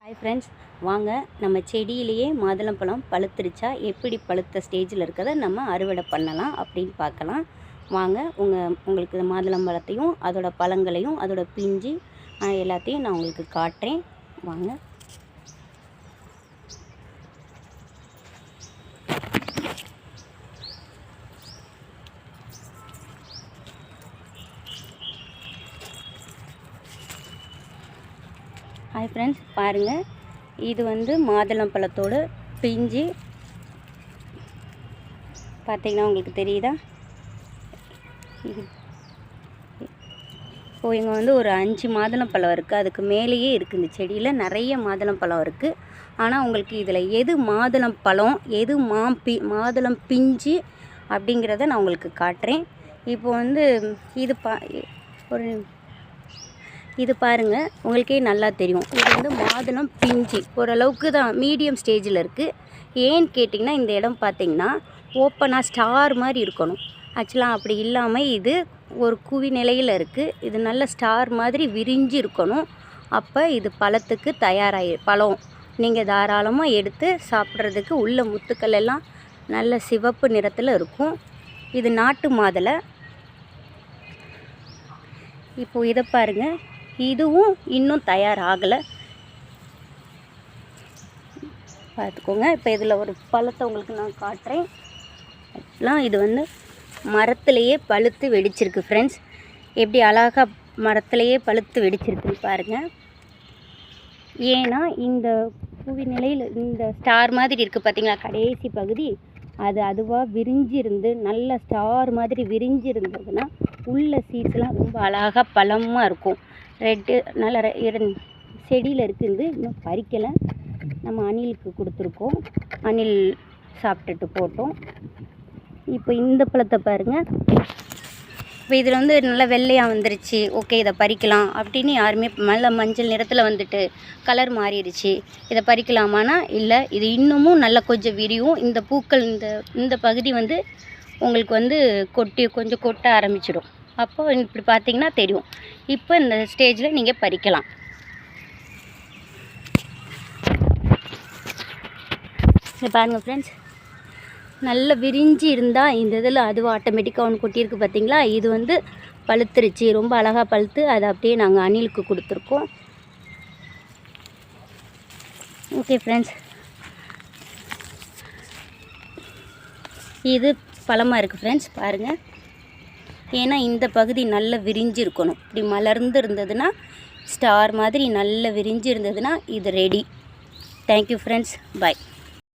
Hi friends, வாங்க நம்ம செடியிலேயே மாதுளம்பழம் பழுத்துருச்சா, எப்படி பழுத்த ஸ்டேஜில் இருக்கிறத நம்ம அறுவடை பண்ணலாம் அப்படின்னு பார்க்கலாம். வாங்க உங்களுக்கு மாதுளம்பழத்தையும் அதோட பழங்களையும் அதோட பிஞ்சு எல்லாத்தையும் நான் உங்களுக்கு காட்டுறேன். வாங்க. ஹாய் ஃப்ரெண்ட்ஸ், பாருங்கள், இது மாதுளம்பழத்தோட பிஞ்சு. பார்த்தீங்கன்னா உங்களுக்கு தெரியுதா? இப்போ இங்கே ஒரு 5 மாதுளம்பழம் இருக்குது. அதுக்கு மேலேயே இருக்குது. இந்த செடியில் நிறைய மாதுளம்பழம் இருக்குது. ஆனால் உங்களுக்கு இதில் எது மாதுளம்பழம் எது மாதுளம் பிஞ்சு அப்படிங்கிறத நான் உங்களுக்கு காட்டுறேன். இப்போ இது பாருங்கள், உங்களுக்கே நல்லா தெரியும். இது மாதுளம் பிஞ்சு ஓரளவுக்கு தான் மீடியம் ஸ்டேஜில் இருக்குது. ஏன்னு கேட்டிங்கன்னா, இந்த இடம் பார்த்திங்கன்னா ஓப்பனாக ஸ்டார் மாதிரி இருக்கணும். ஆக்சுவலாக அப்படி இல்லாமல் இது ஒரு குவி நிலையில் இருக்குது. இது நல்ல ஸ்டார் மாதிரி விரிஞ்சு இருக்கணும். அப்போ இது பழத்துக்கு பழம் நீங்கள் தாராளமாக எடுத்து சாப்பிட்றதுக்கு. உள்ள முத்துக்கள் எல்லாம் நல்ல சிவப்பு நிறத்தில் இருக்கும். இது நாட்டு மாதுளை. இப்போது இதை பாருங்கள், இதுவும் இன்னும் தயாராகலை. பார்த்துக்கோங்க. இப்போ இதில் ஒரு பழத்தை உங்களுக்கு நான் காட்டுறேன். இது மரத்துலேயே பழுத்து வெடிச்சிருக்கு ஃப்ரெண்ட்ஸ். எப்படி அழகாக மரத்துலேயே பழுத்து வெடிச்சிருக்குன்னு பாருங்கள். ஏன்னா இந்த பூவி நிலையில் இந்த ஸ்டார் மாதிரி இருக்குது பார்த்தீங்களா, கடைசி பகுதி அதுவாக விரிஞ்சிருந்து நல்ல ஸ்டார் மாதிரி விரிஞ்சு இருந்ததுன்னா உள்ள சீட்ஸ்லாம் ரொம்ப அழகாக பழமாக இருக்கும். ரெட்டு நல்ல செடியில் இருக்குது. இன்னும் பறிக்கலை. நம்ம அணிலுக்கு கொடுத்துருக்கோம். அணில் சாப்பிட்டுட்டு போட்டோம். இப்போ இந்த பழத்தை பாருங்கள். இப்போ இதில் நல்லா வெள்ளையாக வந்துருச்சு. ஓகே, இதை பறிக்கலாம் அப்படின்னு யாருமே நல்ல மஞ்சள் நிறத்தில் கலர் மாறிடுச்சு, இதை பறிக்கலாமான்னா இல்லை. இது இன்னமும் நல்லா கொஞ்சம் விரியும். இந்த பூக்கள் இந்த பகுதி உங்களுக்கு கொஞ்சம் கொட்ட ஆரம்பிச்சிடும். அப்போ இப்படி பார்த்தீங்கன்னா தெரியும். இப்போ இந்த ஸ்டேஜில் நீங்கள் பறிக்கலாம். பாருங்கள் ஃப்ரெண்ட்ஸ், நல்ல விரிஞ்சு இருந்தால் இந்த இதில் அதுவும் ஆட்டோமேட்டிக்காக ஒன்று கொட்டியிருக்கு பார்த்தீங்களா. இது பழுத்துருச்சு, ரொம்ப அழகாக பழுத்து. அதை அப்படியே நாங்கள் அணிலுக்கு கொடுத்துருக்கோம். ஓகே ஃப்ரெண்ட்ஸ், இது பழமாக இருக்குது ஃப்ரெண்ட்ஸ். பாருங்கள், ஏன்னா இந்த பகுதி நல்ல விரிஞ்சு இருக்கணும். இப்படி மலர்ந்து இருந்ததுன்னா, ஸ்டார் மாதிரி நல்ல விரிஞ்சு இருந்ததுன்னா இது ரெடி. தேங்க்யூ ஃப்ரெண்ட்ஸ், பாய்.